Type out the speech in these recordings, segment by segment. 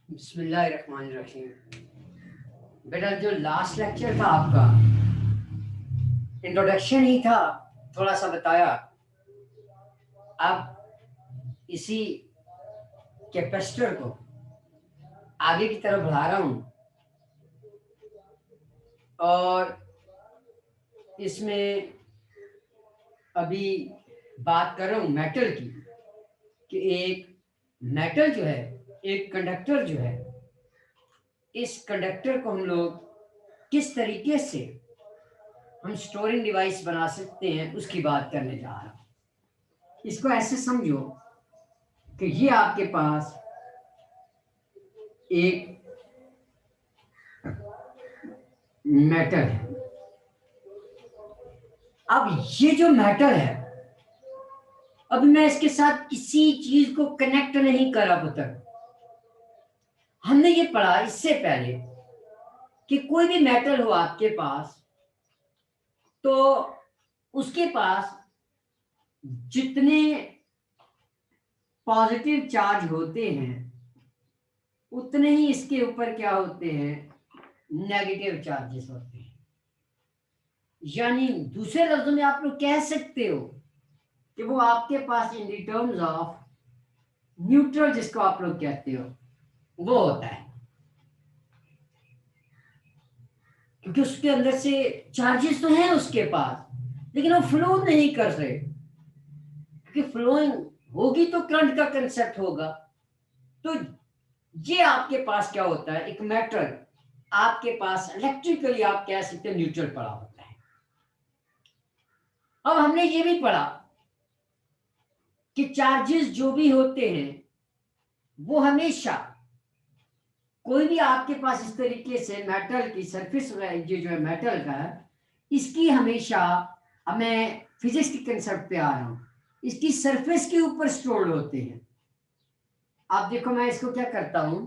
बिस्मिल्लाहिर्रहमानिर्रहीम। बेटा, जो लास्ट लेक्चर था आपका इंट्रोडक्शन ही था, थोड़ा सा बताया। अब इसी कैपेसिटर को आगे की तरफ बढ़ा रहा हूँ और इसमें अभी बात कर रहा हूँ मेटल की, कि एक मेटल जो है, एक कंडक्टर जो है, इस कंडक्टर को हम लोग किस तरीके से हम स्टोरिंग डिवाइस बना सकते हैं उसकी बात करने जा रहा हूँ। इसको ऐसे समझो कि ये आपके पास एक मेटल है। अब ये जो मेटल है, अब मैं इसके साथ किसी चीज को कनेक्ट नहीं कर अब तक। हमने ये पढ़ा इससे पहले कि कोई भी मेटल हो आपके पास, तो उसके पास जितने पॉजिटिव चार्ज होते हैं उतने ही इसके ऊपर क्या होते हैं, नेगेटिव चार्जेस होते हैं। यानी दूसरे लफ्जों में आप लोग कह सकते हो कि वो आपके पास इन टर्म्स ऑफ न्यूट्रल, जिसको आप लोग कहते हो, वो होता है। क्योंकि उसके अंदर से चार्जेस तो हैं उसके पास, लेकिन वो फ्लो नहीं कर रहे। क्योंकि फ्लोइंग होगी तो करंट का कंसेप्ट होगा। तो ये आपके पास क्या होता है, एक मेटल आपके पास इलेक्ट्रिकली आप कह सकते हैं न्यूट्रल पड़ा होता है। अब हमने ये भी पढ़ा कि चार्जेस जो भी होते हैं वो हमेशा, कोई भी आपके पास इस तरीके से मेटल की सरफेस, ये जो है मेटल का, इसकी हमेशा, अब मैं फिजिक्स के कंसेप्ट पे आ रहा हूं, इसकी सरफेस के ऊपर स्टोर्ड होते हैं। आप देखो, मैं इसको क्या करता हूं,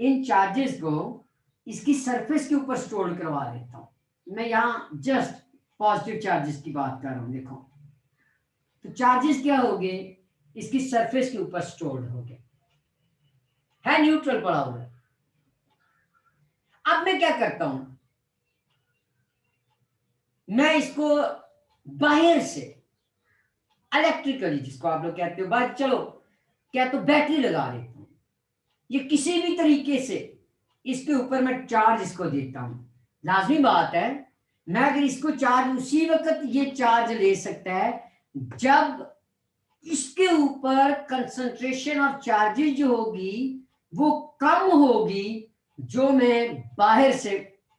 इन चार्जेस को इसकी सरफेस के ऊपर स्टोर करवा देता हूं। मैं यहां जस्ट पॉजिटिव चार्जेस की बात कर रहा हूं। देखो, तो चार्जेस क्या हो गए, इसकी सरफेस के ऊपर स्टोर्ड हो गए, है न्यूट्रल पड़ा हुआ है। अब मैं क्या करता हूं, मैं इसको बाहर से इलेक्ट्रिकली, जिसको आप लोग कहते हो बाहर, चलो क्या, तो बैटरी लगा देता हूं। ये किसी भी तरीके से इसके ऊपर मैं चार्ज इसको देता हूं। लाजमी बात है, मैं अगर इसको चार्ज उसी वक्त ये चार्ज ले सकता है जब इसके ऊपर कंसंट्रेशन ऑफ चार्जेस जो होगी वो कम होगी जो मैं बाहर से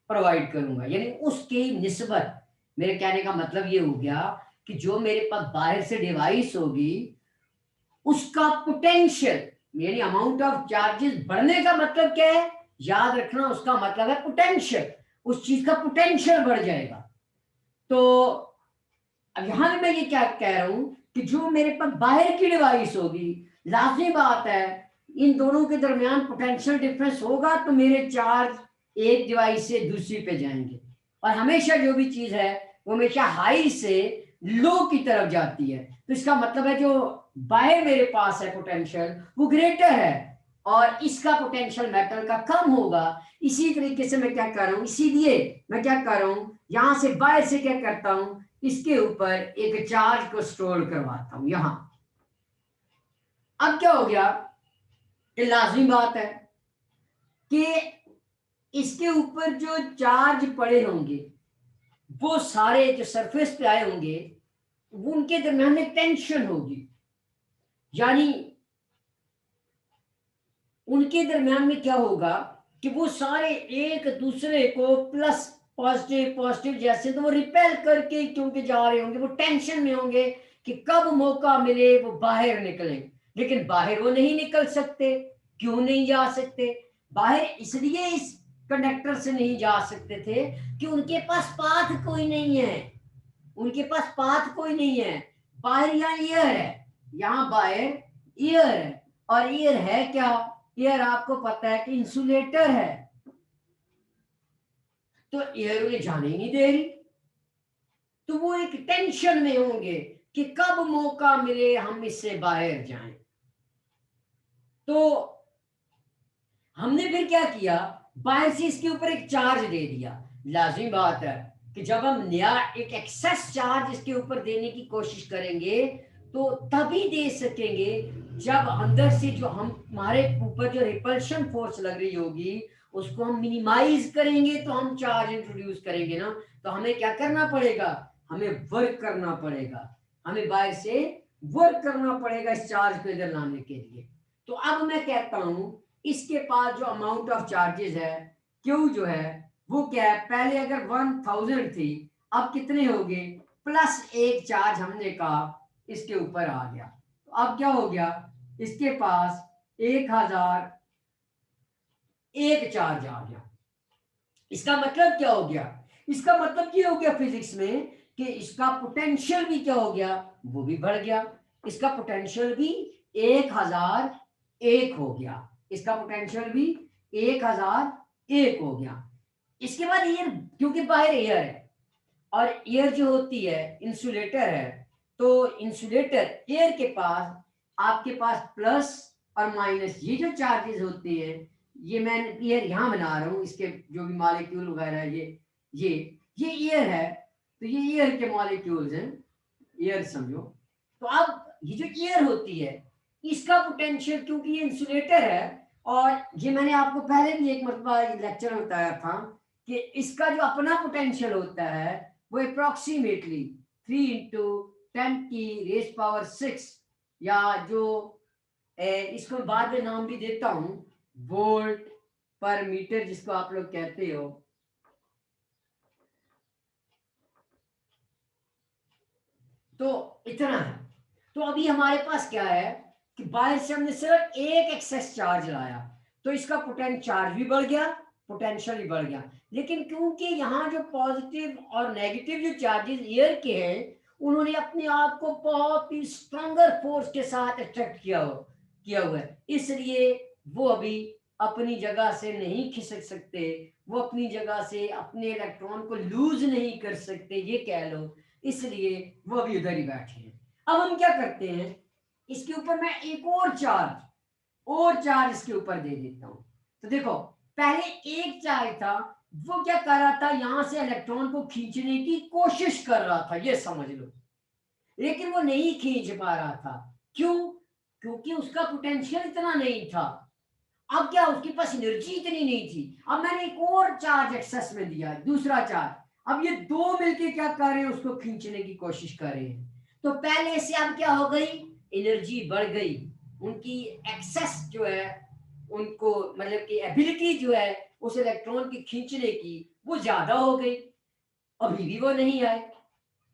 प्रोवाइड करूंगा। यानी उसकी निस्बत, मेरे कहने का मतलब ये हो गया कि जो मेरे पास बाहर से डिवाइस होगी उसका पोटेंशियल, यानी अमाउंट ऑफ चार्जेस बढ़ने का मतलब क्या है, याद रखना, उसका मतलब है पोटेंशियल। उस चीज का पोटेंशियल बढ़ जाएगा। तो अब यहां भी मैं ये क्या कह रहा हूं कि जो मेरे पास बाहर की डिवाइस होगी, लाजमी बात है इन दोनों के दरमियान पोटेंशियल डिफरेंस होगा, तो मेरे चार्ज एक डिवाइस से दूसरी पे जाएंगे। और हमेशा जो भी चीज है वो हमेशा हाई से लो की तरफ जाती है। तो इसका मतलब है जो बाहर मेरे पास है पोटेंशियल वो ग्रेटर है और इसका पोटेंशियल मेटल का कम होगा। इसी तरीके से मैं क्या कर रहा हूं, इसीलिए मैं क्या कर रहा हूं, यहां से बाहर से क्या करता हूं, इसके ऊपर एक चार्ज को स्टोर करवाता हूं यहां। अब क्या हो गया, ये लाजमी बात है कि इसके ऊपर जो चार्ज पड़े होंगे वो सारे जो सरफेस पे आए होंगे वो उनके दरमियान में टेंशन होगी। यानी उनके दरमियान में क्या होगा कि वो सारे एक दूसरे को प्लस पॉजिटिव पॉजिटिव जैसे, तो वो रिपेल करके क्योंकि जा रहे होंगे, वो टेंशन में होंगे कि कब मौका मिले वो बाहर निकले। लेकिन बाहर वो नहीं निकल सकते। क्यों नहीं जा सकते बाहर, इसलिए इस कंडक्टर से नहीं जा सकते थे कि उनके पास पाथ कोई नहीं है। उनके पास पाथ कोई नहीं है। बाहर यहाँ ईयर है, यहाँ बाहर ईयर है, और ईयर है क्या, एयर आपको पता है कि इंसुलेटर है। तो एयर उन्हें जाने ही नहीं दे रही, तो वो एक टेंशन में होंगे कि कब मौका मिले हम इससे बाहर जाएं। तो हमने हमने फिर क्या किया, बाहर से इसके ऊपर एक चार्ज दे दिया। लाजिमी बात है कि जब हम नया एक एक्सेस चार्ज इसके ऊपर देने की कोशिश करेंगे तो तभी दे सकेंगे जब अंदर से जो हम हमारे ऊपर जो रिपल्शन फोर्स लग रही होगी उसको हम मिनिमाइज करेंगे, तो हम चार्ज इंट्रोड्यूस करेंगे ना। तो हमें क्या करना पड़ेगा, हमें वर्क करना पड़ेगा, हमें बाहर से वर्क करना पड़ेगा इस चार्ज को इधर लाने के लिए। तो अब मैं कहता हूं इसके पास जो अमाउंट ऑफ चार्जेस है, क्यू जो है वो क्या है, पहले अगर 1000 थी, अब कितने हो गए, प्लस एक चार्ज हमने कहा इसके ऊपर आ गया। तो अब क्या हो गया, इसके पास 1000 एक चार्ज आ गया। इसका मतलब क्या हो गया, इसका मतलब ये हो गया फिजिक्स में कि इसका पोटेंशियल भी क्या हो गया, वो भी बढ़ गया। इसका पोटेंशियल भी 1001 हो गया, इसका पोटेंशियल भी 1001 हो गया। इसके बाद एयर, क्योंकि बाहर एयर है और एयर जो होती है इंसुलेटर है, तो इंसुलेटर एयर के पास आपके पास प्लस और माइनस ये जो चार्जेस होते हैं, ये मैं एयर यहां बना रहा हूं, इसके जो भी मॉलिक्यूल वगैरह ये ये एयर है, तो ये एयर के मॉलिक्यूल्स हैं, एयर समझो। तो अब ये जो एयर होती है इसका पोटेंशियल, क्योंकि ये इंसुलेटर है, और ये मैंने आपको पहले भी एक मरतबा लेक्चर में बताया था कि इसका जो अपना पोटेंशियल होता है वो अप्रोक्सीमेटली 3 इंटू 10 की रेस पावर 6, या जो इसको बाद में नाम भी देता हूं वोल्ट पर मीटर, जिसको आप लोग कहते हो। तो इतना है। तो अभी हमारे पास क्या है कि बाहर से हमने सिर्फ एक एक्सेस चार्ज लाया, तो इसका पोटेंशियल चार्ज भी बढ़ गया, पोटेंशियल भी बढ़ गया। लेकिन क्योंकि यहाँ जो पॉजिटिव और नेगेटिव जो चार्जेस एयर के हैं, उन्होंने अपने आप को बहुत ही स्ट्रॉन्गर फोर्स के साथ अट्रैक्ट किया हुआ है, इसलिए वो अभी अपनी जगह से नहीं खिसक सकते, वो अपनी जगह से अपने इलेक्ट्रॉन को लूज नहीं कर सकते, ये कह लो, इसलिए वो अभी उधर ही बैठे हैं। अब हम क्या करते हैं, इसके ऊपर मैं एक और चार्ज इसके ऊपर दे देता हूं। तो देखो पहले एक चार्ज था, वो क्या कर रहा था, यहां से इलेक्ट्रॉन को खींचने की कोशिश कर रहा था, ये समझ लो, लेकिन वो नहीं खींच पा रहा था। क्यों, क्योंकि उसका पोटेंशियल इतना नहीं था। अब क्या, उसके पास एनर्जी इतनी नहीं थी। अब मैंने एक और चार्ज एक्सेस में दिया, दूसरा चार्ज। अब ये दो मिलके क्या कर रहे हैं, उसको खींचने की कोशिश कर रहे हैं। तो पहले से अब क्या हो गई, एनर्जी बढ़ गई, उनकी एक्सेस जो है, उनको मतलब कि एबिलिटी जो है उस इलेक्ट्रॉन की खींचने की, वो ज्यादा हो गई। अभी भी वो नहीं आए।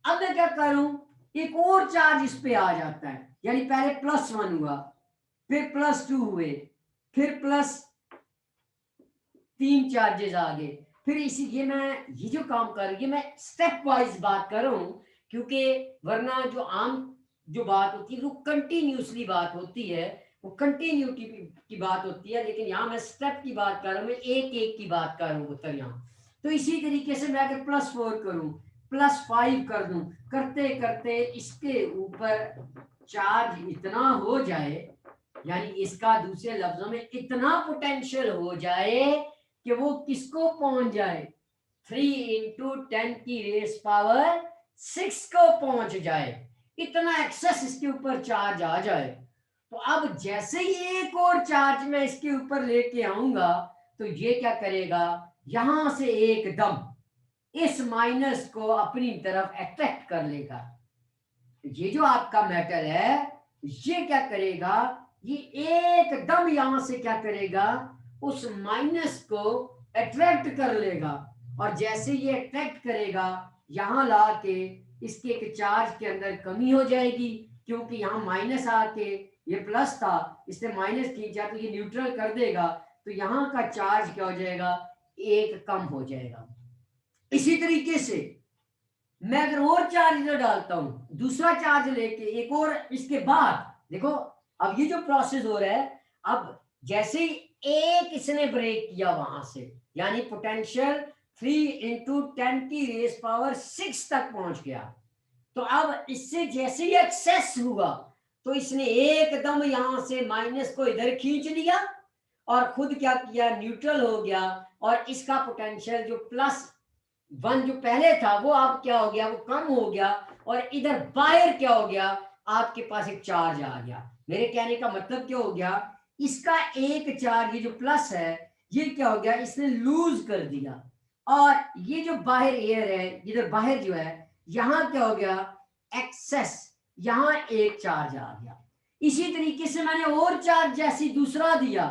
अब मैं क्या करूं, एक और चार्ज इस पे आ जाता है, यानी पहले +1 हुआ, फिर +2 हुए, फिर +3 चार्जेस आ गए, फिर इसी ये जो काम कर रही है, मैं स्टेप वाइज बात कर रहा हूं, क्योंकि वरना जो आम जो बात होती है वो कंटिन्यूसली बात होती है, वो कंटिन्यूटी की बात होती है, लेकिन यहाँ मैं स्टेप की बात कर रहा हूँ, मैं एक एक की बात कर रहा हूँ उत्तर यहाँ। तो इसी तरीके से मैं अगर +4 करूं, +5 कर दूं, करते करते इसके ऊपर चार्ज इतना हो जाए, यानी इसका दूसरे लफ्जों में इतना पोटेंशियल हो जाए कि वो किसको पहुंच जाए, 3 इंटू 10 की रेस पावर 6 को पहुंच जाए, इतना एक्सेस इसके ऊपर चार्ज आ जाए। तो अब जैसे ही एक और चार्ज मैं इसके ऊपर लेके आऊंगा, तो ये क्या करेगा, यहां से एकदम इस माइनस को अपनी तरफ अट्रैक्ट कर लेगा। ये जो आपका मेटल है, ये क्या करेगा, ये एकदम यहां से क्या करेगा, उस माइनस को अट्रैक्ट कर लेगा, और जैसे ये अट्रैक्ट करेगा, यहां ला के इसके एक चार्ज के अंदर कमी हो जाएगी, क्योंकि यहां माइनस आके ये प्लस था, इससे माइनस खींचा तो ये न्यूट्रल कर देगा, तो यहां का चार्ज क्या हो जाएगा, एक कम हो जाएगा। इसी तरीके से मैं अगर और चार्ज इधर डालता हूं, दूसरा चार्ज लेके एक और, इसके बाद देखो अब ये जो प्रोसेस हो रहा है, अब जैसे ही एक इसने ब्रेक किया वहां से, यानी पोटेंशियल 3 इंटू 10 की रेस पावर 6 तक पहुंच गया, तो अब इससे जैसे ही एक्सेस हुआ, तो इसने एकदम यहां से माइनस को इधर खींच लिया, और खुद क्या किया, न्यूट्रल हो गया, और इसका पोटेंशियल जो +1 जो पहले था वो अब क्या हो गया, वो कम हो गया, और इधर बाहर क्या हो गया, आपके पास एक चार्ज आ गया। मेरे कहने का मतलब क्या हो गया, इसका एक चार्ज, ये जो प्लस है, ये क्या हो गया, इसने लूज कर दिया, और ये जो बाहर एयर है, इधर बाहर जो है, यहां क्या हो गया, एक्सेस, यहां एक चार्ज आ गया। इसी तरीके से मैंने और चार्ज जैसी दूसरा दिया,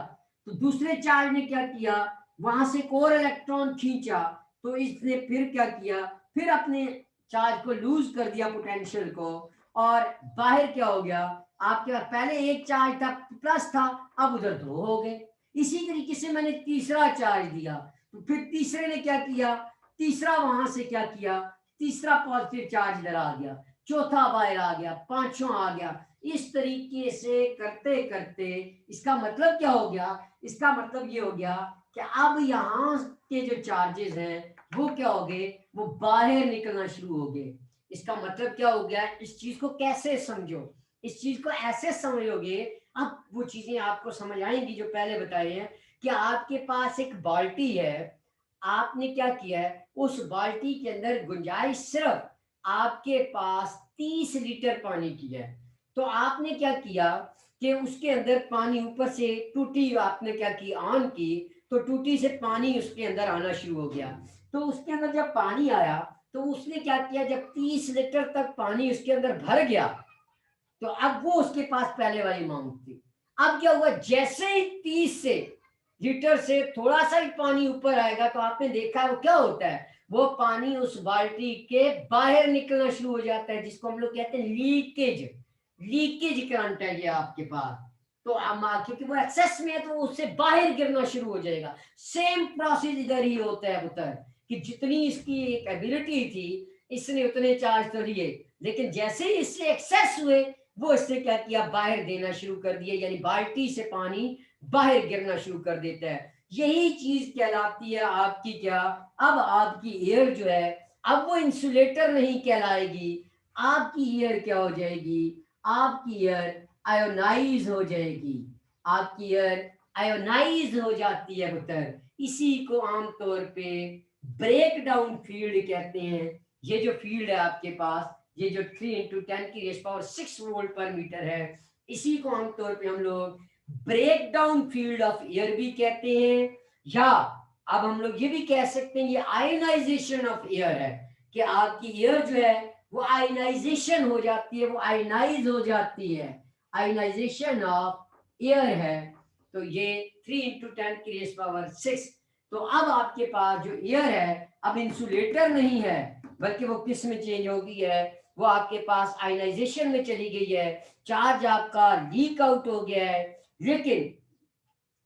तो दूसरे चार्ज ने क्या किया, वहां से एक और इलेक्ट्रॉन खींचा, तो इसने फिर क्या किया, फिर अपने चार्ज को लूज कर दिया, पोटेंशियल को, और बाहर क्या हो गया, आपके पास पहले एक चार्ज था, प्लस था, अब उधर दो हो गए। इसी तरीके से मैंने तीसरा चार्ज दिया, तो फिर तीसरे ने क्या किया, तीसरा वहां से क्या किया, तीसरा पॉजिटिव चार्ज इधर आ गया, चौथा बाहर आ गया, पांचवा आ गया। इस तरीके से करते करते इसका मतलब क्या हो गया, इसका मतलब ये हो गया कि अब यहाँ के जो चार्जेस हैं वो क्या हो गए, वो बाहर निकलना शुरू हो गए। इसका मतलब क्या हो गया, इस चीज को कैसे समझो, इस चीज को ऐसे समझोगे, अब वो चीजें आपको समझ आएंगी जो पहले बताई है, कि आपके पास एक बाल्टी है, आपने क्या किया है, उस बाल्टी के अंदर गुंजाइश सिर्फ आपके पास 30 लीटर पानी की है, तो आपने क्या किया कि उसके अंदर पानी ऊपर से टूटी आपने क्या की, ऑन की, तो टूटी से पानी उसके अंदर आना शुरू हो गया। तो उसके अंदर जब पानी आया, तो उसने क्या किया, जब 30 लीटर तक पानी उसके अंदर भर गया, तो अब वो उसके पास पहले वाली अमाउंट थी। अब क्या हुआ, जैसे ही 30 से लीटर से थोड़ा सा ही पानी ऊपर आएगा, तो आपने देखा है वो क्या होता है, वो पानी उस बाल्टी के बाहर निकलना शुरू हो जाता है, जिसको हम लोग कहते हैं लीकेज। लीकेज करंट है ये आपके पास। तो क्योंकि वो एक्सेस में है, तो उससे बाहर गिरना शुरू हो जाएगा। सेम प्रोसेस इधर ही होता है पुत्र, कि जितनी इसकी एक एबिलिटी थी, इसने उतने चार्ज तो लिए, लेकिन जैसे ही इससे एक्सेस हुए, वो इससे क्या किया, बाहर देना शुरू कर दिया, यानी बाल्टी से पानी बाहर गिरना शुरू कर देता है। यही चीज कहलाती है आपकी क्या, अब आपकी एयर जो है, अब वो इंसुलेटर नहीं कहलाएगी, आपकी एयर क्या हो जाएगी, आपकी एयर आयोनाइज हो जाएगी, आपकी एयर आयोनाइज हो जाती है पुत्र। इसी को आमतौर पे ब्रेक डाउन फील्ड कहते हैं। ये जो फील्ड है आपके पास, ये जो 3 × 10⁻⁶ वोल्ट पर मीटर है, इसी को आमतौर पे हम लोग break down field of air भी कहते हैं, या अब हम लोग ये भी कह सकते हैं ये आयनाइजेशन ऑफ एयर है, कि आपकी एयर जो है वो आयनाइजेशन हो जाती है, वो आयनाइज हो जाती है, आयनाइजेशन ऑफ एयर है। तो ये 3 × 10⁻⁶। तो अब आपके पास जो एयर है, अब इंसुलेटर नहीं है, बल्कि वो किस में चेंज हो गई है, वो आपके पास आयनाइजेशन में चली गई है, चार्ज आपका लीक आउट हो गया है। लेकिन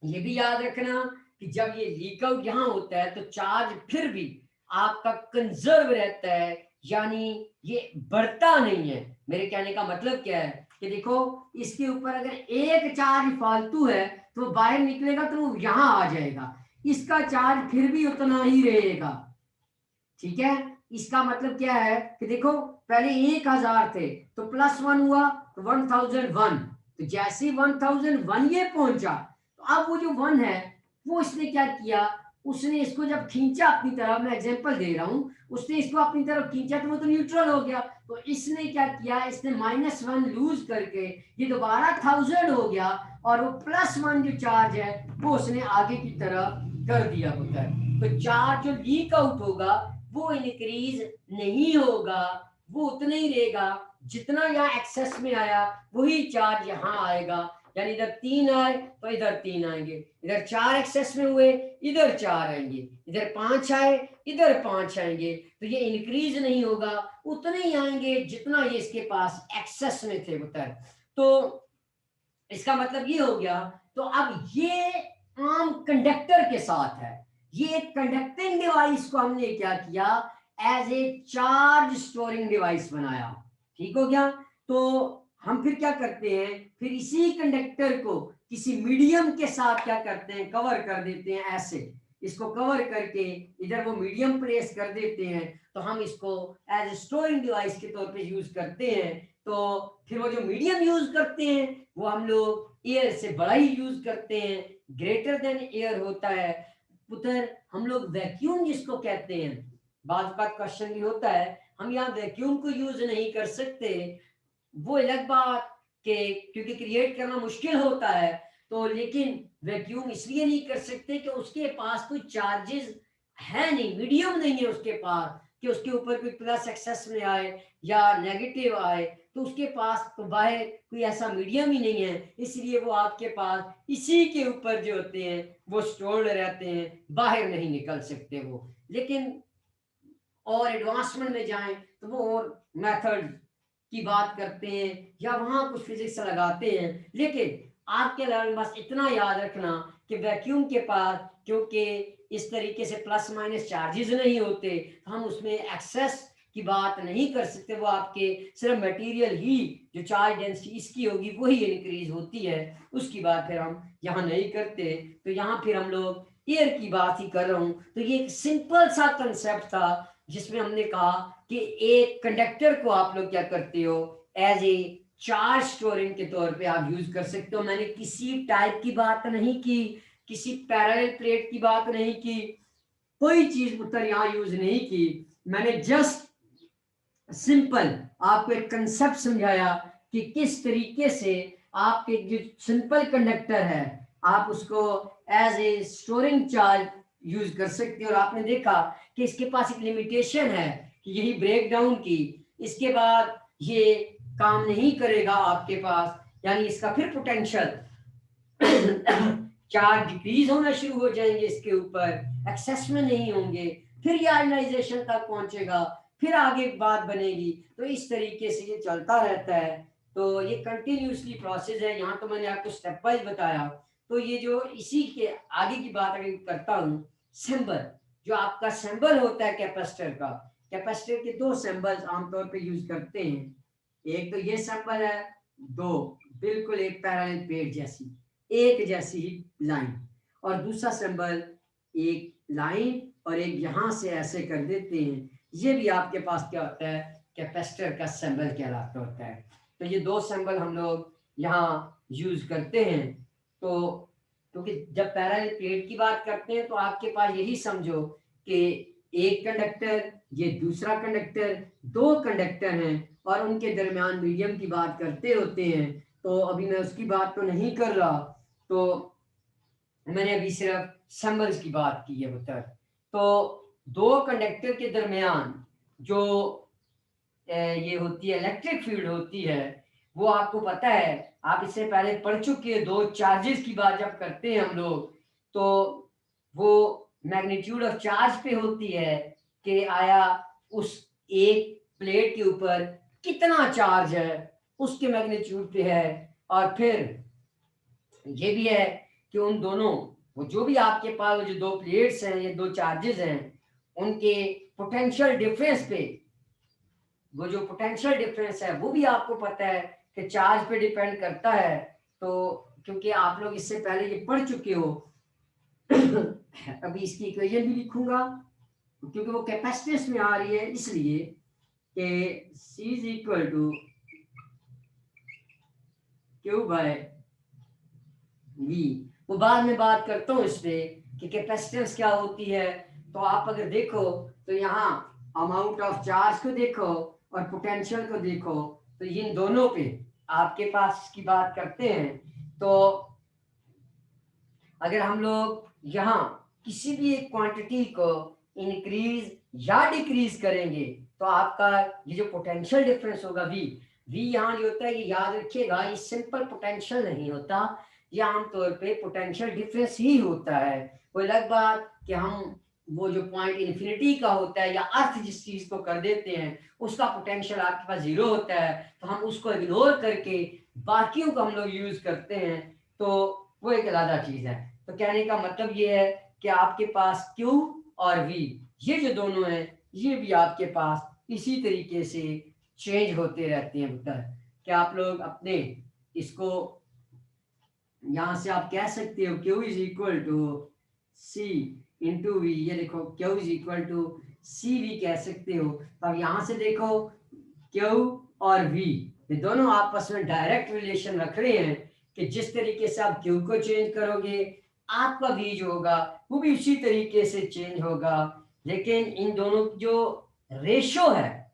ये भी याद रखना कि जब ये लीक आउट यहां होता है, तो चार्ज फिर भी आपका कंजर्व रहता है, यानी ये बढ़ता नहीं है। मेरे कहने का मतलब क्या है, कि देखो इसके ऊपर अगर एक चार्ज फालतू है, तो बाहर निकलेगा तो वो यहां आ जाएगा, इसका चार्ज फिर भी उतना ही रहेगा। ठीक है, इसका मतलब क्या है कि देखो पहले 1000 थे, तो +1 हुआ तो 1001, तो जैसे ही 1001 ये पहुंचा, तो अब वो जो 1 है, वो इसने क्या किया, उसने इसको जब खींचा अपनी तरफ, मैं एग्जांपल दे रहा हूं, उसने इसको अपनी तरफ खींचा, तो वो तो न्यूट्रल हो गया, तो इसने क्या किया, इसने -1 लूज करके ये दोबारा 1000 हो गया, और वो +1 जो चार्ज है वो उसने आगे की तरफ कर दिया होता है। तो चार्ज जो लीक आउट होगा वो इंक्रीज नहीं होगा, वो उतना ही रहेगा जितना यहाँ एक्सेस में आया, वही चार्ज यहाँ आएगा। यानी इधर 3 आए तो इधर 3 आएंगे, इधर 4 एक्सेस में हुए, इधर 4 आएंगे, इधर 5 आए, इधर 5 आएंगे, तो ये इंक्रीज नहीं होगा, उतने ही आएंगे जितना ये इसके पास एक्सेस में थे उतर। तो इसका मतलब ये हो गया। तो अब ये आम कंडक्टर के साथ है, ये कंडक्टिंग डिवाइस को हमने क्या किया, as a charge storing device बनाया। ठीक हो गया। तो हम फिर क्या करते हैं, फिर इसी कंडक्टर को किसी मीडियम के साथ क्या करते हैं, कवर कर देते हैं, ऐसे इसको कवर करके इधर वो मीडियम प्लेस कर देते हैं, तो हम इसको एज स्टोरिंग डिवाइस के तौर पे यूज करते हैं। तो फिर वो जो मीडियम यूज करते हैं, वो हम लोग एयर से बड़ा ही यूज करते हैं, ग्रेटर देन एयर होता है। पुत्र हम लोग वैक्यूम जिसको कहते हैं, बात क्वेश्चन भी होता है, हम यहाँ वैक्यूम को यूज नहीं कर सकते, वो अलग बात के क्योंकि क्रिएट करना मुश्किल होता है, तो लेकिन वैक्यूम इसलिए नहीं कर सकते कि उसके पास कोई चार्जेस है नहीं, मीडियम नहीं है उसके पास कि उसके ऊपर कोई प्लस एक्सेस में आए या नेगेटिव आए, तो उसके पास तो बाहर कोई ऐसा मीडियम ही नहीं है, इसलिए वो आपके पास इसी के ऊपर जो होते हैं वो स्टोर्ड रहते हैं, बाहर नहीं निकल सकते वो। लेकिन और एडवांसमेंट में जाएं तो वो और मेथड की बात करते हैं या वहां कुछ फिजिक्स लगाते हैं, लेकिन आपके लेवल बस इतना याद रखना कि वैक्यूम के पास क्योंकि इस तरीके से प्लस माइनस चार्जेस नहीं होते, हम उसमें एक्सेस की बात नहीं कर सकते, वो आपके सिर्फ मटेरियल ही जो चार्ज डेंसिटी इसकी होगी वही इंक्रीज होती है, उसकी बात फिर हम यहाँ नहीं करते। तो यहाँ फिर हम लोग एयर की बात ही कर रहा हूँ। तो ये एक सिंपल सा कंसेप्ट था जिसमें हमने कहा कि एक कंडक्टर को आप लोग क्या करते हो, एज ए चार्ज स्टोरिंग के तौर पे आप यूज कर सकते हो। मैंने किसी टाइप की बात नहीं की, किसी पैरेलल प्लेट की बात नहीं की, कोई चीज उत्तर यहाँ यूज नहीं की, मैंने जस्ट सिंपल आपको एक कंसेप्ट समझाया कि किस तरीके से आपके जो सिंपल कंडक्टर है आप उसको as a storing charge use कर सकते हो। और आपने देखा कि इसके पास एक लिमिटेशन है कि यही ब्रेक डाउन की, इसके बाद ये काम नहीं करेगा आपके पास, यानी इसका फिर पोटेंशियल चार्ज डिक्रीज होना शुरू हो जाएंगे, इसके ऊपर एक्सेस में नहीं होंगे, फिर ये आयनाइजेशन तक पहुंचेगा, फिर आगे बात बनेगी। तो इस तरीके से ये चलता रहता है, तो ये कंटिन्यूसली प्रोसेस है। यहाँ तो मैंने आपको स्टेप वाइज बताया, तो ये जो इसी के आगे की बात अगर करता हूँ, सिंबल जो आपका सिंबल होता है कैपेसिटर का, कैपेसिटर के दो सिंबल्स आमतौर पे यूज करते हैं, एक तो ये सिंबल है, दो बिल्कुल एक पैरेलल प्लेट जैसी एक जैसी लाइन, और दूसरा सिंबल एक लाइन और एक यहां से ऐसे कर देते हैं, ये भी आपके पास क्या होता है, कैपेसिटर का सिंबल कहलाता होता है। तो ये दो सिंबल हम लोग यहाँ यूज करते हैं। तो क्योंकि जब पैरेलल प्लेट की बात करते हैं तो आपके पास यही समझो कि एक कंडक्टर, ये दूसरा कंडक्टर, दो कंडक्टर हैं और उनके दरमियान मीडियम की बात करते होते हैं। तो अभी मैं उसकी बात तो नहीं कर रहा, तो मैंने अभी सिर्फ सिंबल्स की बात की है पुत्र। तो दो कंडक्टर के दरमियान जो ये होती है इलेक्ट्रिक फील्ड होती है, वो आपको पता है, आप इससे पहले पढ़ चुके हैं, दो चार्जेस की बात जब करते हैं हम लोग, तो वो मैग्नीट्यूड ऑफ चार्ज पे होती है कि आया उस एक प्लेट के ऊपर कितना चार्ज है, उसके मैग्नीट्यूड पे है। और फिर ये भी है कि उन दोनों, वो जो भी आपके पास जो दो प्लेट्स हैं, ये दो चार्जेस हैं, उनके पोटेंशियल डिफरेंस पे, वो जो पोटेंशियल डिफरेंस है वो भी आपको पता है कि चार्ज पे डिपेंड करता है। तो क्योंकि आप लोग इससे पहले ये पढ़ चुके हो अभी इसकी इक्वेशन भी लिखूंगा क्योंकि वो कैपेसिटेंस में आ रही है, इसलिए कि C is equal to Q by V. वो बाद में बात करता हूँ इस पे कि कैपेसिटेंस क्या होती है। तो आप अगर देखो तो यहाँ अमाउंट ऑफ चार्ज को देखो और पोटेंशियल को देखो, तो इन दोनों पे आपके पास की बात करते हैं। तो अगर हम लोग यहाँ किसी भी एक क्वांटिटी को इंक्रीज या डिक्रीज करेंगे तो आपका ये जो पोटेंशियल डिफरेंस होगा वी, यहाँ जो होता है ये याद रखिएगा, ये सिंपल पोटेंशियल नहीं होता, ये आमतौर पे पोटेंशियल डिफरेंस ही होता है। कोई अलग बात कि हम वो जो पॉइंट इन्फिनिटी का होता है या अर्थ जिस चीज को कर देते हैं उसका पोटेंशियल आपके पास जीरो होता है, तो हम उसको इग्नोर करके बाकियों को हम लोग यूज करते हैं, तो वो एक अलग चीज है। तो कहने का मतलब ये है कि आपके पास Q और V ये जो दोनों हैं ये भी आपके पास इसी तरीके से चेंज होते रहते हैं पुत्र। क्या आप लोग अपने इसको यहां से आप कह सकते हो Q is equal to C into V, ये देखो Q is equal to C V कह सकते हो। तो अब यहां से देखो Q और V ये दोनों आपस में डायरेक्ट रिलेशन रख रहे हैं कि जिस तरीके से आप Q को चेंज करोगे आपका v जो होगा वो भी उसी तरीके से चेंज होगा। लेकिन इन दोनों की जो रेशो है,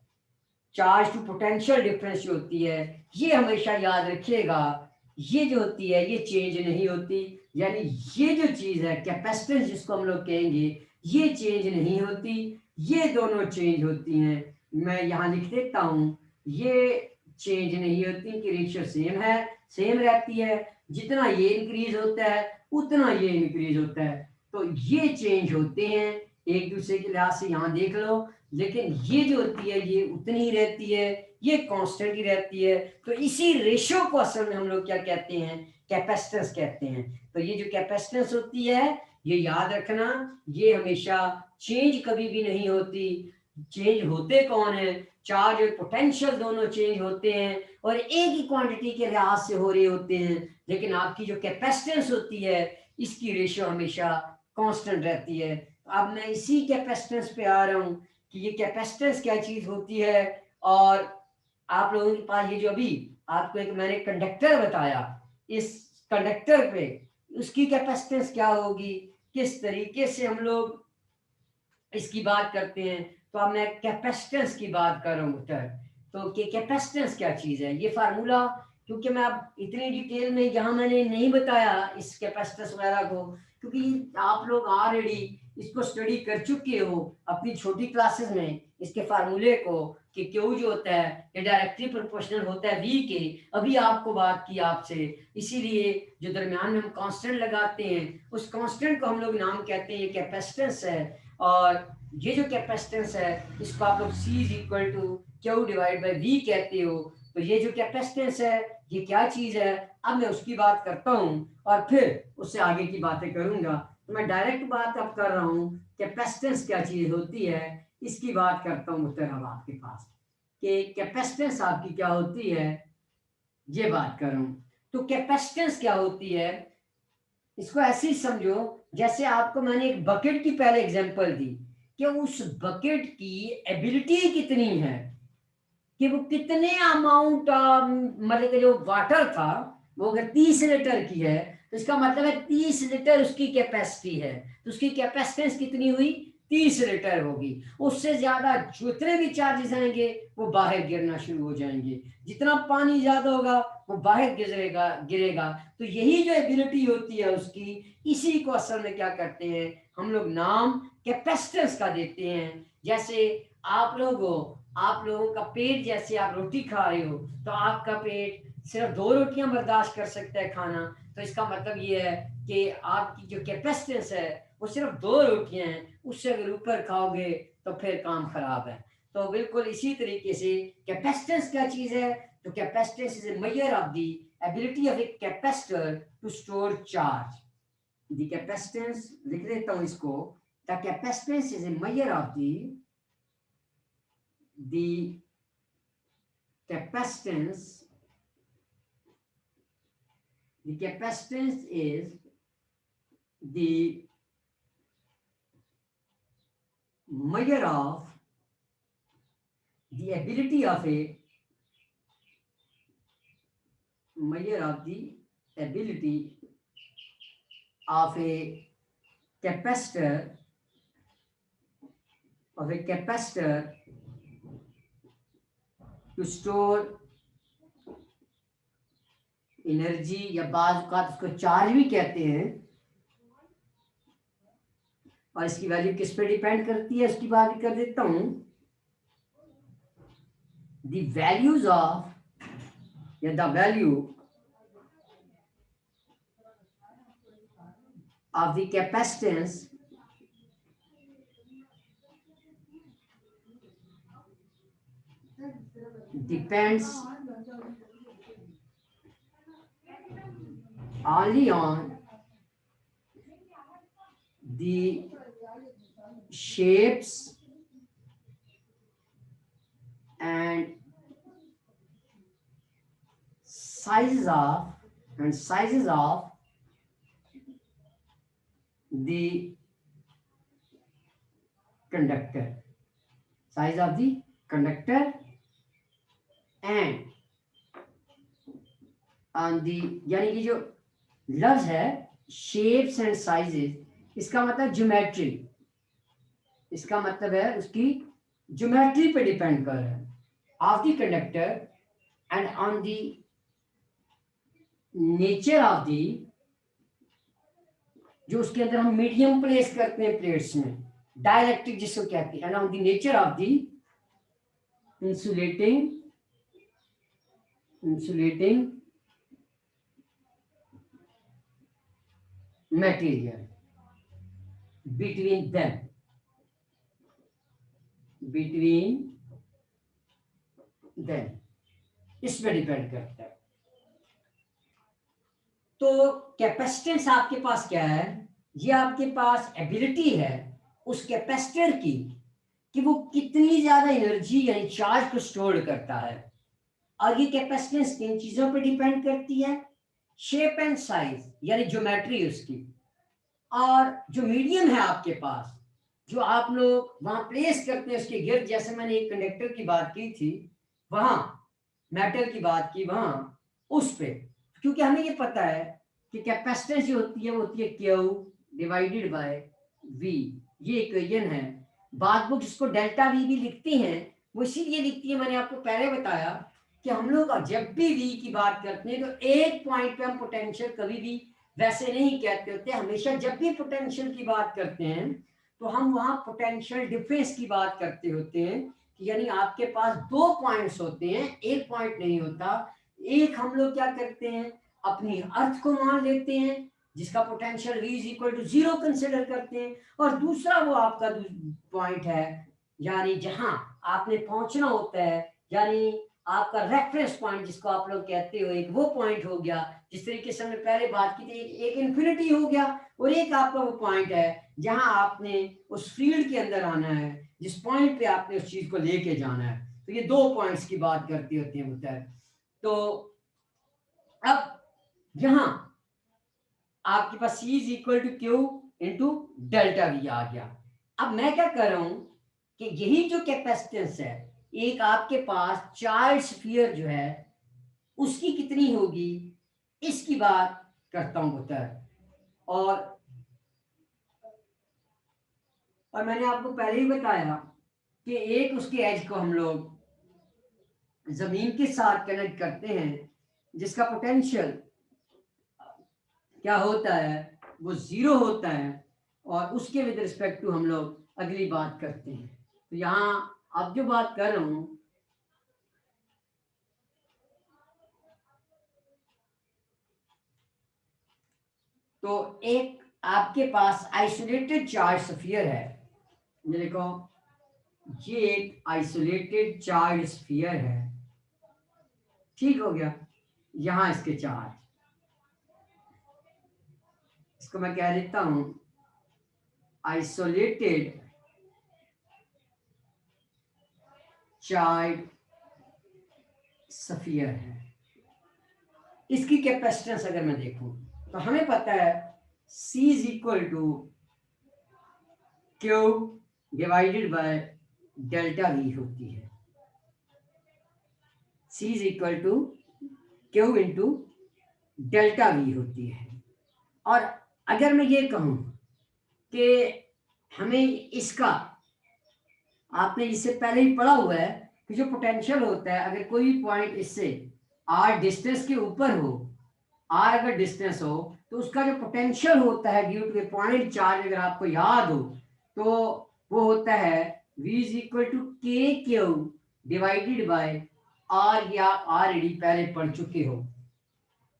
चार्ज टू पोटेंशियल डिफरेंस जो होती है, ये हमेशा याद रखिएगा, ये जो होती है ये चेंज नहीं होती। यानी ये जो चीज है कैपेसिटेंस जिसको हम लोग कहेंगे, ये चेंज नहीं होती, ये दोनों चेंज होती हैं। मैं यहाँ लिख देता हूँ, ये चेंज नहीं होती, इनकी रेशियो सेम है, सेम रहती है। जितना ये इंक्रीज होता है उतना ये इंक्रीज होता है। तो ये चेंज होते हैं एक दूसरे के लिहाज से, यहाँ देख लो। लेकिन ये जो होती है ये उतनी ही रहती है, ये कांस्टेंट ही रहती है। तो इसी रेशियो को असल में हम लोग क्या कहते हैं, कैपेसिटेंस कहते हैं। तो ये जो कैपेसिटेंस होती है, ये याद रखना, ये हमेशा चेंज कभी भी नहीं होती। चेंज होते कौन है, चार्ज और पोटेंशियल दोनों चेंज होते हैं और एक ही क्वांटिटी के लिहाज से हो रहे होते हैं। लेकिन आपकी जो कैपेसिटेंस होती है इसकी रेशियो हमेशा कांस्टेंट रहती है। अब मैं इसी कैपेसिटेंस पे आ रहा हूँ कि ये कैपेसिटेंस क्या चीज होती है। और आप लोगों के पास ये जो अभी आपको एक मैंने कंडक्टर बताया, इस कंडक्टर पे उसकी कैपेसिटेंस क्या होगी, किस तरीके से हम लोग इसकी बात करते हैं। तो अब मैं कैपेसिटेंस की बात कर रहा हूँ। तो कि कैपेसिटेंस क्या चीज है, ये फार्मूला, क्योंकि मैं अब इतनी डिटेल में यहाँ मैंने नहीं बताया इस कैपेसिटेंस वगैरह को, क्योंकि आप लोग ऑलरेडी इसको स्टडी कर चुके हो अपनी छोटी क्लासेस में, इसके फार्मूले को कि क्यू जो होता है ये डायरेक्टली प्रोपोर्शनल होता है वी के। अभी आपको बात की आपसे, इसीलिए जो दरमियान में हम कांस्टेंट लगाते हैं उस कांस्टेंट को हम लोग नाम कहते हैं, ये कैपेसिटेंस है। और ये जो कैपेसिटेंस है इसको आप लोग C is equal to Q divide by V कहते हो। तो ये जो कैपेसिटेंस है ये क्या चीज है, अब मैं उसकी बात करता हूँ और फिर उससे आगे की बातें करूंगा। तो मैं डायरेक्ट बात अब कर रहा हूँ कैपेसिटेंस क्या चीज होती है, इसकी बात करता हूँ मुहतरम आपके पास कि कैपेसिटेंस आपकी क्या होती है, ये बात कर रहा हूँ। तो कैपेसिटेंस क्या होती है, इसको ऐसे ही समझो जैसे आपको मैंने एक बकेट की पहले एग्जांपल दी कि उस बकेट की एबिलिटी कितनी है, कि वो कितने अमाउंट मतलब कि जो वाटर था वो अगर 30 लीटर की है तो इसका मतलब है 30 लीटर उसकी कैपेसिटी है। तो उसकी कैपेसिटेंस कितनी हुई, 30 लीटर होगी। उससे ज्यादा जितने भी चार्जेस आएंगे वो बाहर गिरना शुरू हो जाएंगे, जितना पानी ज्यादा होगा वो बाहर गिरेगा गिरेगा। तो यही जो एबिलिटी होती है उसकी, इसी को असल में क्या करते हैं हम लोग नाम कैपेसिटेंस का देते हैं। जैसे आप लोगों का पेट, जैसे आप रोटी खा रहे हो तो आपका पेट सिर्फ 2 रोटियां बर्दाश्त कर सकता है खाना। तो इसका मतलब ये है कि आपकी जो कैपेसिटेंस है वो सिर्फ 2 रोटियां हैं, उससे अगर ऊपर खाओगे तो फिर काम खराब है। तो बिल्कुल इसी तरीके से कैपेसिटेंस क्या चीज है, तो capacitance is a measure of the ability of a capacitor to store charge. The capacitance लिख देता हूं इसको, the capacitance is a measure of the capacitance is the measure of the ability of a capacitor to store energy, या बाज औकात उसको charge भी कहते हैं। और इसकी वैल्यू किस पे डिपेंड करती है उसकी बात भी कर देता हूं। द वैल्यूज ऑफ या the value of the capacitance depends only on the shapes and sizes of the conductor, size of the conductor and on the, यानी कि जो लफ्ज है शेप्स एंड साइजेस, इसका मतलब ज्योमेट्री, इसका मतलब है उसकी ज्योमेट्री पे डिपेंड कर रहा है of the conductor and on the nature of the, जो उसके अंदर हम मीडियम प्लेस करते हैं प्लेट्स में, डाइलेक्ट्रिक जिसको कहते हैं, and on the nature of the insulating material between them, इस पे डिपेंड करता है। तो कैपेसिटेंस आपके पास क्या है, ये आपके पास एबिलिटी है उस कैपेसिटर की कि वो कितनी ज्यादा एनर्जी यानी चार्ज को स्टोर करता है। और ये कैपेसिटेंस किन चीजों पे डिपेंड करती है, शेप एंड साइज यानी ज्योमेट्री उसकी, और जो मीडियम है आपके पास जो आप लोग वहां प्लेस करते हैं उसके गिर्द, जैसे मैंने एक कंडक्टर की बात की थी, वहां मेटल की बात की वहां उस पे, क्योंकि हमें ये पता है कि कैपेसिटेंस जो होती है वो होती है Q डिवाइडेड बाय V, ये इक्वेशन है। बाद बुक जिसको डेल्टा V भी लिखती हैं वो इसीलिए लिखती है, मैंने आपको पहले बताया कि हम लोग जब भी V की बात करते हैं तो एक पॉइंट पे हम पोटेंशियल कभी भी वैसे नहीं कहते होते, हमेशा जब भी पोटेंशियल की बात करते हैं तो हम वहां पोटेंशियल डिफरेंस की बात करते होते हैं, कि यानी आपके पास दो पॉइंट्स होते हैं, एक पॉइंट नहीं होता। एक हम लोग क्या करते हैं, अपनी अर्थ को मान लेते हैं जिसका potential V is equal to 0 consider करते हैं, और दूसरा वो आपका पॉइंट है यानी जहां आपने पहुंचना होता है, यानी आपका रेफरेंस पॉइंट जिसको आप लोग कहते हो, एक वो पॉइंट हो गया जिस तरीके से हमने पहले बात की थी, एक इन्फिनिटी हो गया, और एक आपका वो पॉइंट है जहां आपने उस फील्ड के अंदर आना है, जिस पॉइंट पे आपने उस चीज को लेके जाना है। तो ये दो पॉइंट्स की बात करती होती है मुझे। तो अब यहां आपके पास C is equal to Q into delta V आ गया। अब मैं क्या कर रहा हूं कि यही जो कैपेसिटेंस है, एक आपके पास चार्ज स्फीयर जो है उसकी कितनी होगी इसकी बात करता हूं पुत्र। और मैंने आपको पहले ही बताया कि एक उसके एज को हम लोग जमीन के साथ कनेक्ट करते हैं जिसका पोटेंशियल क्या होता है, वो 0 होता है, और उसके विद रिस्पेक्ट टू हम लोग अगली बात करते हैं। तो यहां अब जो बात कर रहा हूं, तो एक आपके पास आइसोलेटेड चार्ज स्फीयर है, ये देखो, ये एक आइसोलेटेड चार्ज स्फीयर है, ठीक हो गया। यहां इसके चार्ज, इसको मैं कह देता हूं आइसोलेटेड चार्ज स्फीयर है। इसकी कैपेसिटेंस अगर मैं देखूं तो हमें पता है C is equal to Q divided by delta V होती है। C is equal to Q into delta V होती है। और अगर मैं ये कहूं कि हमें इसका, आपने इससे पहले ही पढ़ा हुआ है कि जो पोटेंशियल होता है अगर कोई पॉइंट इससे r डिस्टेंस के ऊपर हो, r अगर डिस्टेंस हो तो उसका जो पोटेंशियल होता है due to a point charge, अगर आपको याद हो तो वो होता है V is equal to K Q divided by r, या R पहले पढ़ चुके हो।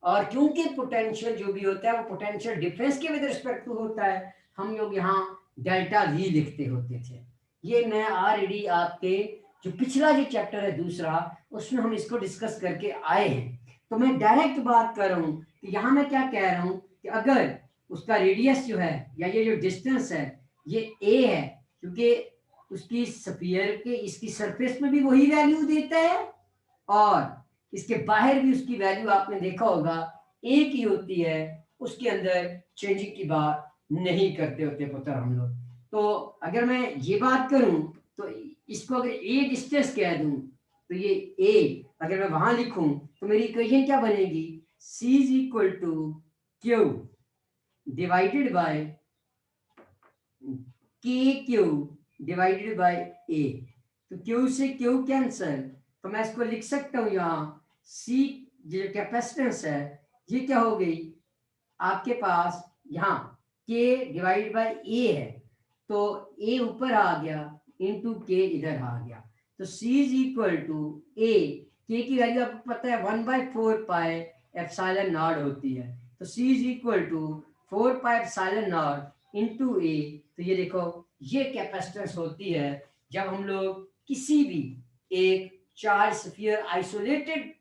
और क्योंकि पोटेंशियल जो भी होता है वो पोटेंशियल डिफरेंस के विद रिस्पेक्ट टू होता है, हम लोग यहाँ डेल्टा V लिखते होते थे। ये मैं ऑलरेडी आपके जो पिछला जो चैप्टर है दूसरा, उसमें हम इसको डिस्कस करके आए हैं। तो मैं डायरेक्ट बात कर रहा हूँ कि यहाँ मैं क्या कह रहा हूँ कि अगर उसका रेडियस जो है या ये जो डिस्टेंस है ये a है, क्योंकि उसकी स्फीयर के इसकी सरफेस में भी वही वैल्यू देता है और इसके बाहर भी उसकी वैल्यू आपने देखा होगा एक ही होती है, उसके अंदर चेंजिंग की बात नहीं करते होते पुत्र हम लोग। तो अगर मैं ये बात करूं तो इसको अगर ए डिस्टेंस कह दूं तो ये ए अगर मैं वहां लिखूं तो मेरी इक्वेशन क्या बनेगी, C is equal to Q divided by K Q divided by A. तो क्यू से क्यू कैंसल, तो मैं इसको लिख सकता हूँ यहाँ सी जो कैपेसिटेंस है ये क्या हो गई आपके पास यहाँ के डिवाइड बाय ए है, तो ए ऊपर आ गया इनटू के इधर आ गया, तो सी इज इक्वल टू ए, के की वैल्यू आपको पता है 1/4 पाई एप्सिलॉन नॉट होती है, तो C is equal to 4 pi epsilon not into A. तो ये देखो ये कैपेसिटेंस होती है जब हम लोग किसी भी एक चार्ज स्फीयर आइसोलेटेड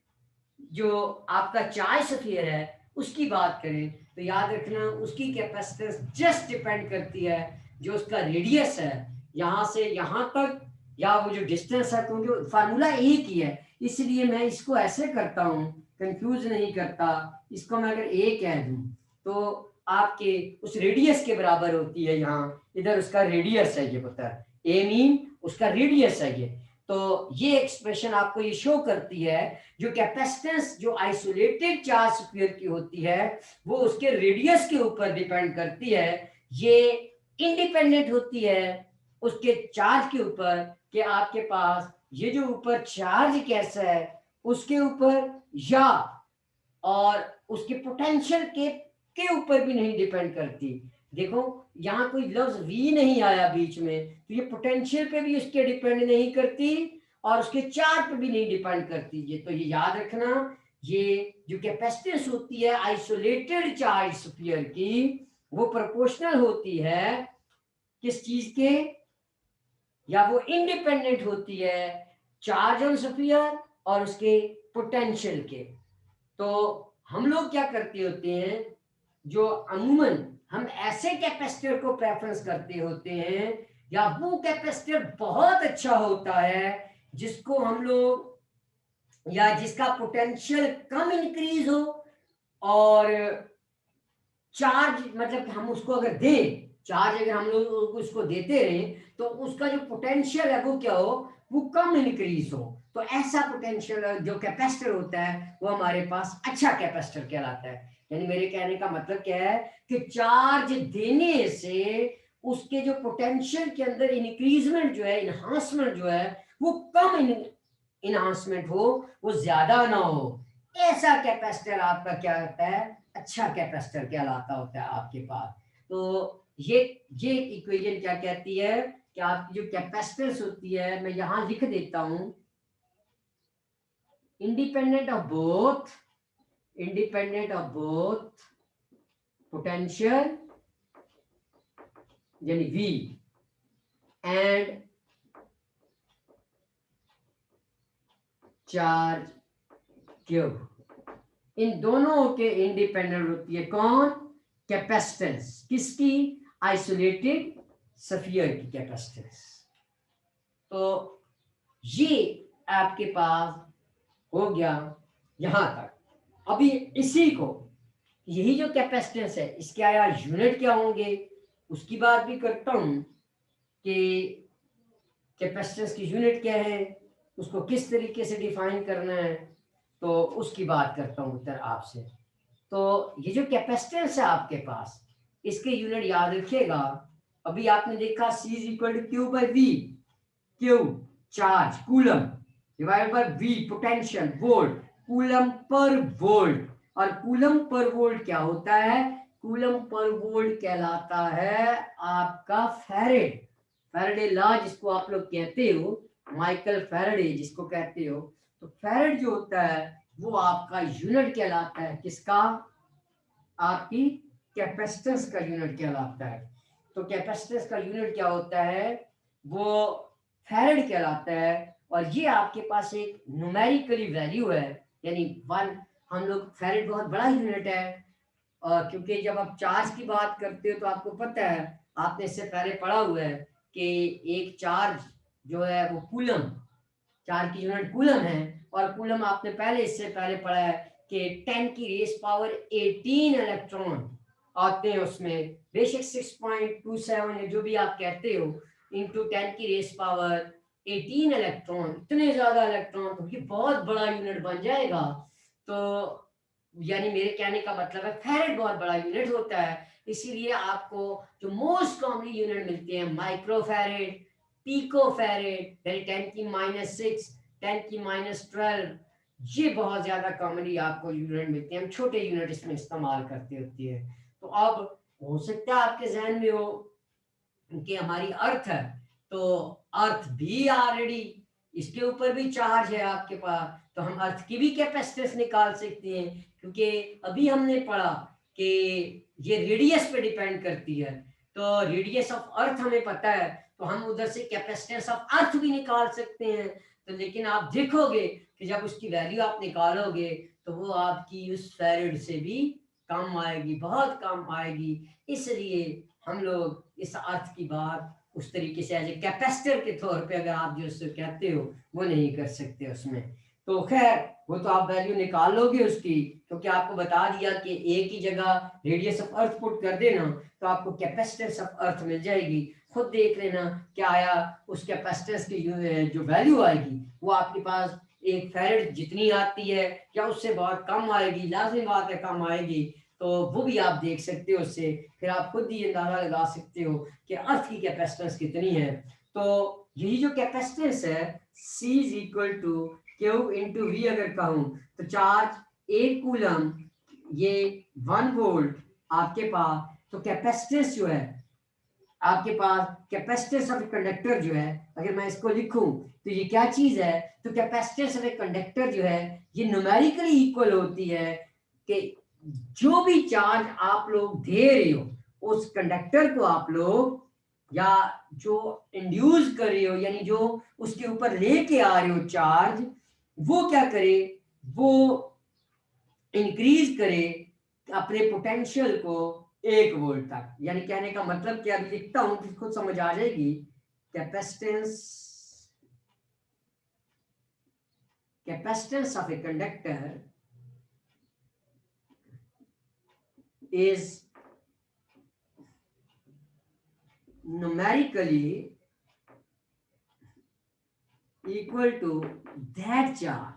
जो आपका चार्ज स्फीयर है उसकी बात करें, तो याद रखना उसकी कैपेसिटेंस जस्ट डिपेंड करती है जो उसका रेडियस है यहाँ से यहाँ तक, या वो जो डिस्टेंस है, क्योंकि फार्मूला एक ही है इसलिए मैं इसको ऐसे करता हूँ, कंफ्यूज नहीं करता। इसको मैं अगर ए कह दूं तो आपके उस रेडियस के बराबर होती है, यहाँ इधर उसका रेडियस है ये पता है, ए मीन उसका रेडियस है ये। तो ये एक्सप्रेशन आपको ये शो करती है जो कैपेसिटेंस जो आइसोलेटेड चार्ज स्फीयर की होती है वो उसके रेडियस के ऊपर डिपेंड करती है, ये इंडिपेंडेंट होती है उसके चार्ज के ऊपर कि आपके पास ये जो ऊपर चार्ज कैसा है उसके ऊपर, या और उसके पोटेंशियल के ऊपर भी नहीं डिपेंड करती। देखो यहाँ कोई लफ्ज वी नहीं आया बीच में, तो ये पोटेंशियल पे भी उसके डिपेंड नहीं करती और उसके चार्ज पे भी नहीं डिपेंड करती। ये तो ये याद रखना, ये जो कैपेसिटेंस होती है आइसोलेटेड चार्ज स्फीयर की वो प्रोपोर्शनल होती है किस चीज के, या वो इंडिपेंडेंट होती है चार्ज ऑन स्फीयर और उसके पोटेंशियल के। तो हम लोग क्या करते होते हैं, जो अमूमन हम ऐसे कैपेसिटर को प्रेफरेंस करते होते हैं या वो कैपेसिटर बहुत अच्छा होता है जिसको हम लोग या जिसका पोटेंशियल कम इंक्रीज हो और चार्ज मतलब हम उसको अगर दें, चार्ज अगर हम लोग उसको देते रहे तो उसका जो पोटेंशियल है वो क्या हो, वो कम इंक्रीज हो। तो ऐसा पोटेंशियल जो कैपेसिटर होता है वो हमारे पास अच्छा कैपेसिटर कहलाता है। यानी मेरे कहने का मतलब क्या है कि चार्ज देने से उसके जो पोटेंशियल के अंदर इंक्रीजमेंट जो है, इनहांसमेंट जो है वो कम इनहांसमेंट हो, वो ज्यादा ना हो, ऐसा कैपेसिटर आपका क्या होता है, अच्छा कैपेसिटर कहलाता होता है आपके पास। तो ये इक्वेशन क्या कहती है कि आपकी जो कैपेसिटेंस होती है, मैं यहां लिख देता हूं, इंडिपेंडेंट ऑफ बोथ पोटेंशियल यानी V एंड चार्ज Q, इन दोनों के इंडिपेंडेंट होती है कौन, कैपेसिटेंस किसकी, आइसोलेटेड स्फीयर की कैपेसिटेंस। तो ये आपके पास हो गया यहां तक। अभी इसी को यही जो कैपेसिटेंस है इसके आया यूनिट क्या होंगे उसकी बात भी करता हूं कि कैपेसिटेंस की यूनिट क्या है, उसको किस तरीके से डिफाइन करना है, तो उसकी बात करता हूं उत्तर आपसे। तो ये जो कैपेसिटेंस है आपके पास इसके यूनिट याद रखिएगा। अभी आपने देखा C is equal to Q by V, Q charge coulomb divide by V potential volt, coulomb पर वोल्ट। और कूलम पर वोल्ट क्या होता है, कूलम पर वोल्ट कहलाता है आपका फैरेड, फैराडे लॉ जिसको आप लोग कहते हो, माइकल फैराडे जिसको कहते हो। तो फैराड जो होता है वो आपका यूनिट कहलाता है किसका, आपकी कैपेसिटेंस का यूनिट कहलाता है। तो कैपेसिटेंस का यूनिट क्या होता है, वो फैराड कहलाता है। और ये आपके पास एक न्यूमेरिकली वैल्यू है, यानी 1, हम लोग फैराड बहुत बड़ा यूनिट है, क्योंकि जब आप चार्ज की बात करते हो तो आपको पता है, आपने इससे पहले पढ़ा हुआ है कि एक चार्ज जो है वो कूलम, चार्ज की यूनिट कूलम है, और कूलम आपने पहले इससे पहले पढ़ा है कि 10 की रेस पावर 18 इलेक्ट्रॉन आते हैं उसमें, बेशक 6.27 है जो भी आप कहते हो, इंटू 10 की रेस पावर 18 इलेक्ट्रॉन, इतने ज्यादा इलेक्ट्रॉन, तो ये बहुत बड़ा यूनिट बन जाएगा। तो यानी मेरे कहने का मतलब है फैरेड बहुत बड़ा यूनिट होता है। इसीलिए आपको जो मोस्ट कॉमनली यूनिट मिलते हैं माइक्रोफैरेड, पिकोफैरेड, 10⁻⁶, 10⁻12, ये बहुत ज्यादा कॉमनली आपको यूनिट मिलते हैं। हम छोटे यूनिट इसमें इस्तेमाल करते होती है। तो अब हो सकता है आपके जहन में हो कि हमारी अर्थ है, तो अर्थ भी ऑलरेडी इसके ऊपर भी चार्ज है आपके पास, तो हम अर्थ की भी कैपेसिटेंस निकाल सकते हैं, क्योंकि अभी हमने पढ़ा कि ये रेडियस पे डिपेंड करती है। तो रेडियस ऑफ अर्थ हमें पता है, तो हम उधर से कैपेसिटेंस ऑफ अर्थ भी निकाल सकते हैं। तो लेकिन आप देखोगे कि जब उसकी वैल्यू आप निकालोगे तो वो आपकी उस फैरेड से भी कम आएगी, बहुत कम आएगी। इसलिए हम लोग इस अर्थ की बात उस तरीके से एज ए कैपेसिटर के तौर पे अगर आप जो उससे कहते हो वो नहीं कर सकते उसमें। तो खैर वो तो आप वैल्यू निकाल लोगे उसकी, क्योंकि आपको बता दिया कि एक ही जगह रेडियस ऑफ अर्थ पुट कर देना तो आपको कैपेसिटेंस ऑफ अर्थ मिल जाएगी। खुद देख लेना क्या आया, उस कैपेसिटेंस की जो वैल्यू आएगी वो आपके पास एक फैरेड जितनी आती है या उससे बहुत कम आएगी, लाजमी बात है कम आएगी। तो वो भी आप देख सकते हो उससे, फिर आप खुद ही अंदाजा लगा सकते हो कि अर्थ की कैपेसिटेंस कितनी है। तो यही जो कैपेसिटेंस है C is equal to Q into V अगर कहूँ, तो चार्ज 1 कूलम ये 1 वोल्ट आपके पास। तो कैपेसिटेंस जो है आपके पास, कैपेसिटेंस ऑफ ए कंडक्टर जो है, अगर मैं इसको लिखूं तो ये क्या चीज है, तो कैपेसिटेंस ऑफ ए कंडक्टर जो है ये न्यूमेरिकली इक्वल होती है कि जो भी चार्ज आप लोग दे रहे हो उस कंडक्टर को आप लोग, या जो इंड्यूस कर रहे हो यानी जो उसके ऊपर लेके आ रहे हो चार्ज, वो क्या करे, वो इंक्रीज करे अपने पोटेंशियल को 1 वोल्ट तक। यानी कहने का मतलब क्या, अभी लिखता हूं कि खुद समझ आ जाएगी। Capacitance of a conductor is numerically equal to that charge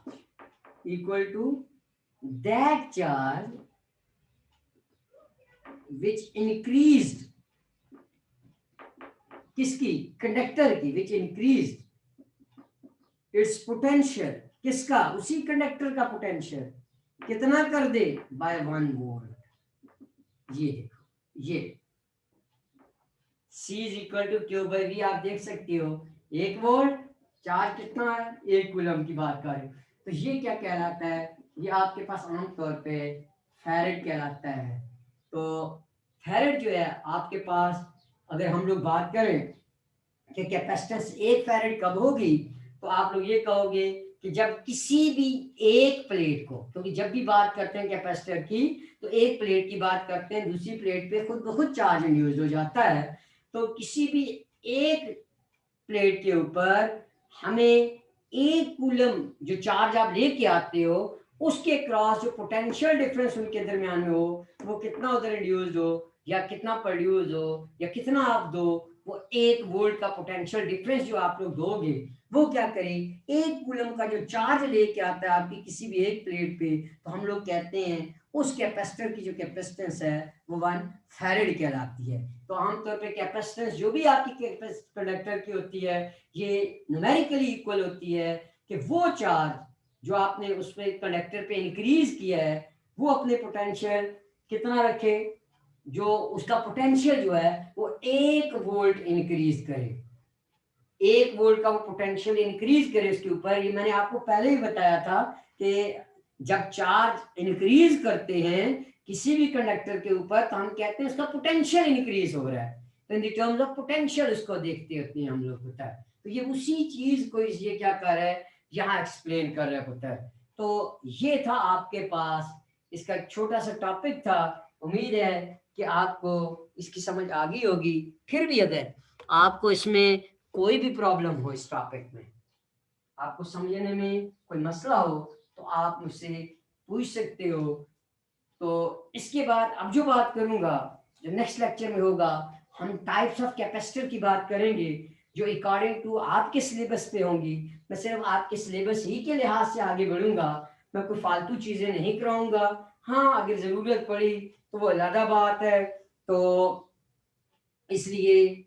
which increased, किसकी, कंडक्टर की, which increased its potential, किसका, उसी कंडक्टर का पोटेंशियल कितना कर दे, बाय 1 वोल्ट। ये देखो, ये C is equal to Q by V, आप देख सकते हो 1 वोल्ट, चार्ज कितना है, 1 कूलम की बात कर रहे हो। तो ये क्या कहलाता है, ये आपके पास आमतौर पे फैरेड कहलाता है। तो फैरेड जो है आपके पास, अगर हम लोग बात करें कि कैपेसिटेंस 1 फैरेड कब होगी, तो आप लोग ये कहोगे कि जब किसी भी एक प्लेट को, क्योंकि जब भी बात करते हैं कैपेसिटर की तो एक प्लेट की बात करते हैं, दूसरी प्लेट पे खुद ब खुद चार्ज इंड्यूस हो जाता है। तो किसी भी एक प्लेट के ऊपर हमें 1 कूलम जो चार्ज आप लेके आते हो उसके क्रॉस जो पोटेंशियल डिफरेंस उनके दरमियान में हो, वो कितना उधर इंड्यूस्ड हो या कितना प्रोड्यूस हो या कितना आप दो, वो 1 वोल्ट का पोटेंशियल डिफरेंस जो आप लोग दोगे वो क्या करे, 1 कूलम का जो चार्ज लेके आता है आपकी किसी भी एक प्लेट पे, तो हम लोग कहते हैं उस कैपेसिटर की जो कैपेसिटेंस है वो 1 फैरेड कहलाती है। तो आमतौर पे कैपेसिटेंस जो भी आपकी कंडक्टर की होती है ये न्यूमेरिकली इक्वल होती है कि वो चार्ज जो आपने उस पे कंडक्टर पे इंक्रीज किया है वो अपने पोटेंशियल कितना रखे, जो उसका पोटेंशियल जो है वो 1 वोल्ट इंक्रीज करे, 1 वोल्ट का वो पोटेंशियल इंक्रीज करे उसके ऊपर। ये मैंने आपको पहले ही बताया था कि जब चार्ज इंक्रीज करते हैं किसी भी कंडक्टर के ऊपर तो हम कहते हैं उसका पोटेंशियल इंक्रीज हो रहा है, तो इन टर्म्स ऑफ पोटेंशियल उसको देखते होते हैं हम लोग होता है। तो ये उसी चीज को ये क्या कर रहा है, यहाँ एक्सप्लेन कर रहा होता है। तो ये था आपके पास इसका एक छोटा सा टॉपिक था। उम्मीद है कि आपको इसकी समझ आ गई होगी। फिर भी अगर आपको इसमें कोई भी प्रॉब्लम हो, इस टॉपिक में आपको समझने में कोई मसला हो तो आप मुझसे पूछ सकते हो। तो इसके बाद अब जो बात करूंगा, जो नेक्स्ट लेक्चर में होगा, हम टाइप्स ऑफ कैपेसिटर की बात करेंगे जो अकॉर्डिंग टू आपके सिलेबस पे होंगी। मैं सिर्फ आपके सिलेबस ही के लिहाज से आगे बढ़ूंगा, मैं कोई फालतू चीजें नहीं कराऊंगा। हाँ अगर जरूरत पड़ी तो वो अलग बात है, तो इसलिए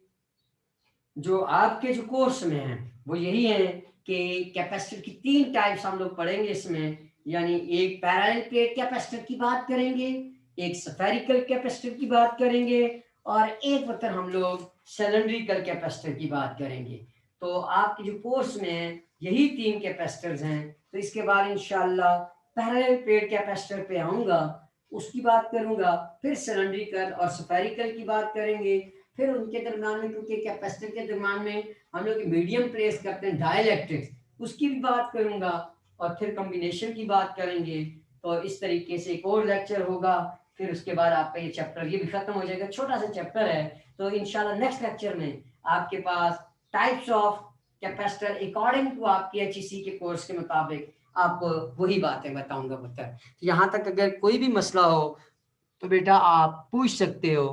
जो आपके जो कोर्स में है वो यही है कि कैपेसिटर की 3 टाइप्स हम लोग पढ़ेंगे इसमें, यानी एक पैरेलल प्लेट कैपेसिटर की बात करेंगे, एक स्फेरिकल कैपेसिटर की बात करेंगे, और एक वक्त हम लोग सिलेंड्रिकल कैपेसिटर की बात करेंगे। तो आपके जो कोर्स में है यही 3 कैपेसिटर्स हैं। तो इसके बाद इंशाल्लाह पैरेलल प्लेट कैपेसिटर पे आऊँगा, उसकी बात करूँगा, फिर सिलेंड्रिकल और स्फेरिकल की बात करेंगे, फिर उनके दरम्यान में, क्योंकि कैपेसिटर के दरम्यान में हम लोग मीडियम प्लेस करते हैं डाइलेक्ट्रिक्स, उसकी भी बात करूँगा, और फिर कॉम्बिनेशन की बात करेंगे। तो इस तरीके से एक और लेक्चर होगा, फिर उसके बाद आपका ये चैप्टर ये भी खत्म हो जाएगा, छोटा सा चैप्टर है। तो इंशाल्लाह नेक्स्ट लेक्चर में आपके पास types of capacitor according to आपके HEC के कोर्स के मुताबिक आपको वही बातें बताऊंगा पुत्र। तो यहाँ तक अगर कोई भी मसला हो तो बेटा आप पूछ सकते हो।